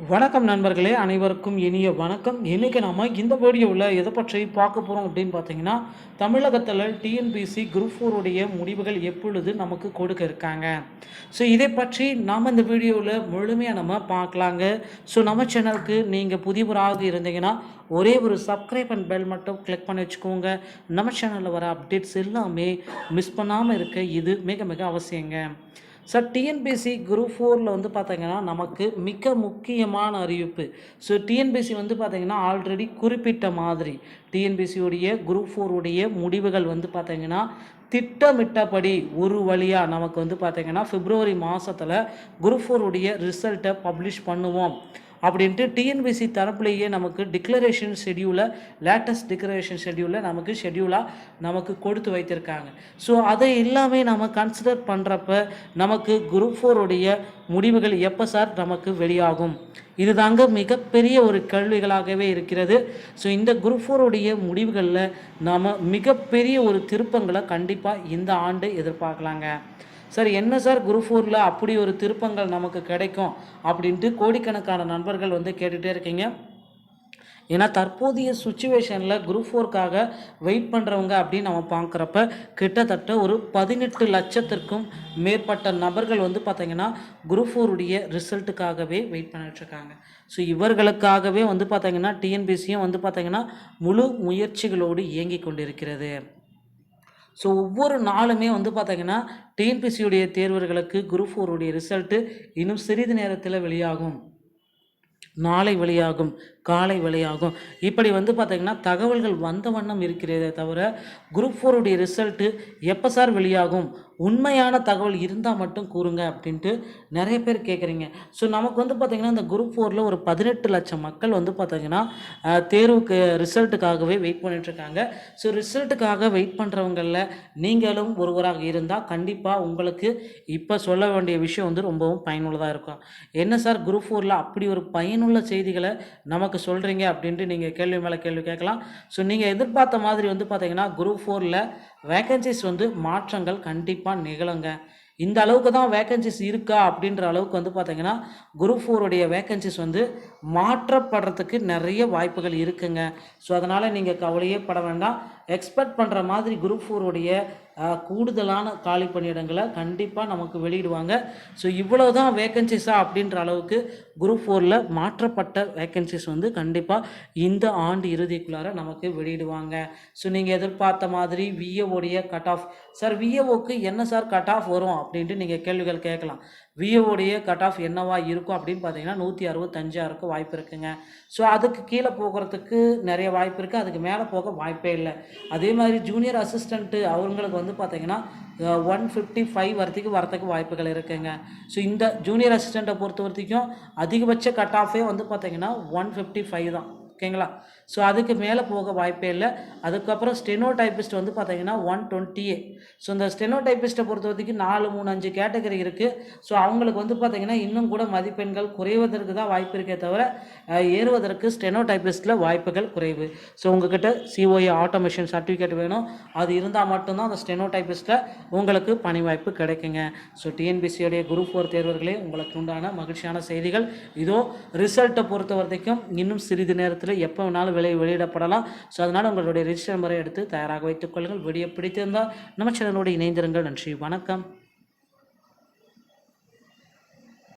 வணக்கம் நண்பர்களே, அனைவருக்கும் இனிய வணக்கம். இன்றைக்கி நம்ம இந்த வீடியோவில் எதை பற்றி பார்க்க போகிறோம் அப்படின்னு பார்த்தீங்கன்னா, தமிழகத்தில் டிஎன்பிஎஸ்சி குரூப் 4 உடைய முடிவுகள் எப்பொழுது நமக்கு கொடுக்க இருக்காங்க. ஸோ இதை பற்றி நாம் இந்த வீடியோவில் முழுமையாக நம்ம பார்க்கலாங்க. ஸோ நம்ம சேனலுக்கு நீங்கள் புதியவராக இருந்தீங்கன்னா ஒரே ஒரு சப்ஸ்கிரைப் அண்ட் பெல் மட்டும் கிளிக் பண்ணி வச்சுக்கோங்க. நம்ம சேனலில் வர அப்டேட்ஸ் எல்லாமே மிஸ் பண்ணாமல் இருக்க இது மிக மிக அவசியங்க. சார், டிஎன்பிஎஸ்சி குரூப் 4 வந்து பார்த்தீங்கன்னா நமக்கு மிக முக்கியமான அறிவிப்பு. ஸோ டிஎன்பிஎஸ்சி வந்து பார்த்தீங்கன்னா ஆல்ரெடி குறிப்பிட்ட மாதிரி டிஎன்பிஎஸ்சியுடைய குரூப் 4 உடைய முடிவுகள் வந்து பார்த்தீங்கன்னா திட்டமிட்டபடி ஒரு வழியாக நமக்கு வந்து பார்த்தீங்கன்னா பிப்ரவரி மாதத்தில் குரூப் 4 உடைய ரிசல்ட்டை பப்ளிஷ் பண்ணுவோம் அப்படின்ட்டு டிஎன்பிஎஸ்சி தரப்புலேயே நமக்கு டிக்ளரேஷன் ஷெடியூலை லேட்டஸ்ட் டிக்ளரேஷன் ஷெடியூலில் நமக்கு கொடுத்து வைத்திருக்காங்க. ஸோ அதை எல்லாமே நம்ம கன்சிடர் பண்ணுறப்ப நமக்கு குரூப் 4 உடைய முடிவுகள் எப்போ சார் நமக்கு வெளியாகும்? இது தாங்க மிகப்பெரிய ஒரு கேள்விகளாகவே இருக்கிறது. ஸோ இந்த குரூப் 4 உடைய முடிவுகளில் நாம் மிகப்பெரிய ஒரு திருப்பங்களை கண்டிப்பாக இந்த ஆண்டு எதிர்பார்க்கலாங்க. சார், என்ன சார் குரூப் 4ல் அப்படி ஒரு திருப்பங்கள் நமக்கு கிடைக்கும் அப்படின்ட்டு கோடிக்கணக்கான நண்பர்கள் வந்து கேட்டுகிட்டே இருக்கீங்க. ஏன்னா தற்போதைய சுச்சுவேஷனில் குரூப் 4க்காக வெயிட் பண்ணுறவங்க அப்படின்னு நம்ம பார்க்குறப்ப கிட்டத்தட்ட ஒரு 18 லட்சத்திற்கும் மேற்பட்ட நபர்கள் வந்து பார்த்திங்கன்னா குரூப் 4 உடைய ரிசல்ட்டுக்காகவே வெயிட் பண்ணிட்டுருக்காங்க. ஸோ இவர்களுக்காகவே வந்து பார்த்திங்கன்னா டிஎன்பிஎஸ்சியும் வந்து பார்த்திங்கன்னா முழு முயற்சிகளோடு இயங்கி கொண்டிருக்கிறது. ஸோ ஒவ்வொரு நாளுமே வந்து பார்த்திங்கன்னா டிஎன்பிஎஸ்சியுடைய தேர்வர்களுக்கு குரூப் 4 உடைய ரிசல்ட்டு இன்னும் சிறிது நேரத்தில் வெளியாகும், நாளை வெளியாகும், காலை வெளியாகும், இப்படி வந்து பார்த்திங்கன்னா தகவல்கள் வந்த வண்ணம் இருக்கிறதே தவிர குரூப் 4 உடைய ரிசல்ட்டு எப்போ சார் வெளியாகும், உண்மையான தகவல் இருந்தால் மட்டும் கூறுங்க அப்படின்ட்டு நிறைய பேர் கேட்குறீங்க. ஸோ நமக்கு வந்து பார்த்திங்கன்னா இந்த குரூப் 4ல் ஒரு 18 லட்சம் மக்கள் வந்து பார்த்திங்கன்னா தேர்வுக்கு ரிசல்ட்டுக்காகவே வெயிட் பண்ணிட்டுருக்காங்க. ஸோ ரிசல்ட்டுக்காக வெயிட் பண்ணுறவங்களில் நீங்களும் ஒருவராக இருந்தால் கண்டிப்பாக உங்களுக்கு இப்போ சொல்ல வேண்டிய விஷயம் வந்து ரொம்பவும் பயனுள்ளதாக இருக்கும். என்ன சார் குரூப் 4ல் அப்படி ஒரு பயனுள்ள செய்திகளை நமக்கு சொல்கிறீங்க அப்படின்ட்டு நீங்கள் கேள்வி மேலே கேள்வி கேட்கலாம். ஸோ நீங்கள் எதிர்பார்த்த மாதிரி வந்து பார்த்திங்கன்னா குரூப் 4ல் வேக்கன்சிஸ் வந்து மாற்றங்கள் கண்டிப்பாக நிகழுங்க. இந்த அளவுக்கு தான் வேக்கன்சிஸ் இருக்கா அப்படின்ற அளவுக்கு வந்து பார்த்திங்கன்னா குரூப் 4 உடைய வேக்கன்சிஸ் வந்து மாற்றப்படுறதுக்கு நிறைய வாய்ப்புகள் இருக்குங்க. ஸோ அதனால் நீங்கள் கவலையே பட வேண்டாம். எக்ஸ்பெக்ட் பண்ணுற மாதிரி குரூப் 4 உடைய கூடுதலான காலி பணியிடங்களை கண்டிப்பாக நமக்கு வெளியிடுவாங்க. ஸோ இவ்வளோ தான் வேக்கன்சிஸா அப்படின்ற அளவுக்கு குரூப் 4ல் மாற்றப்பட்ட வேக்கன்சிஸ் வந்து கண்டிப்பாக இந்த ஆண்டு இறுதிக்குள்ளார நமக்கு வெளியிடுவாங்க. ஸோ நீங்கள் எதிர்பார்த்த மாதிரி விஏஓடைய கட் ஆஃப், சார் விஏஓக்கு என்ன சார் கட் ஆஃப் வரும் அப்படின்ட்டு நீங்கள் கேள்விகள் கேட்கலாம். விஏஓடைய கட் ஆஃப் என்னவா இருக்கும் அப்படின்னு பார்த்தீங்கன்னா 165 வாய்ப்பு இருக்குங்க. ஸோ அதுக்கு கீழே போகிறதுக்கு நிறைய வாய்ப்பு இருக்குது, அதுக்கு மேலே போக வாய்ப்பே இல்லை. அதே மாதிரி ஜூனியர் அசிஸ்டண்ட்டு அவங்களுக்கு வந்து பார்த்திங்கன்னா 155 வரத்துக்கு வாய்ப்புகள் இருக்குங்க. ஸோ இந்த ஜூனியர் அசிஸ்டண்ட்டை பொறுத்த வரைக்கும் அதிகபட்ச கட் ஆஃபே வந்து பார்த்திங்கன்னா 155 தான், ஓகேங்களா. ஸோ அதுக்கு மேலே போக வாய்ப்பே இல்லை. அதுக்கப்புறம் ஸ்டெனோ டைப்பிஸ்ட் வந்து பார்த்திங்கன்னா 120. ஸோ இந்த ஸ்டெனோ டைப்பிஸ்ட்டை பொறுத்த வரைக்கும் 4, 3, 5 கேட்டகரி இருக்குது. ஸோ அவங்களுக்கு வந்து பார்த்திங்கன்னா இன்னும் கூட மதிப்பெண்கள் குறைவதற்கு தான் வாய்ப்பு இருக்கே தவிர ஏறுவதற்கு ஸ்டெனோ டைப்பிஸ்ட்டில் வாய்ப்புகள் குறைவு. ஸோ உங்கள்கிட்ட சிஓஏ ஆட்டோமேஷன் சர்டிஃபிகேட் வேணும், அது இருந்தால் மட்டும்தான் அந்த ஸ்டெனோ டைப்பிஸ்ட்டில் உங்களுக்கு பணி வாய்ப்பு கிடைக்குங்க. ஸோ டிஎன்பிஎஸ்சியோடைய குரூப் 4 தேர்வர்களே, உங்களுக்கு உண்டான மகிழ்ச்சியான செய்திகள் இதோ. ரிசல்ட்டை பொறுத்த வரைக்கும் இன்னும் சிறிது நேரத்தில் எப்போ வேணாலும் வெளியிடப்படலாம். ஸோ அதனால் உங்களுடைய ரிஜிஸ்டர் முறை எடுத்து தயாராக வைத்துக் கொள்ளுங்கள். வீடியோ பிடித்திருந்தால் நம்ம சேனலோடு இணைந்திருங்கள். நன்றி, வணக்கம்.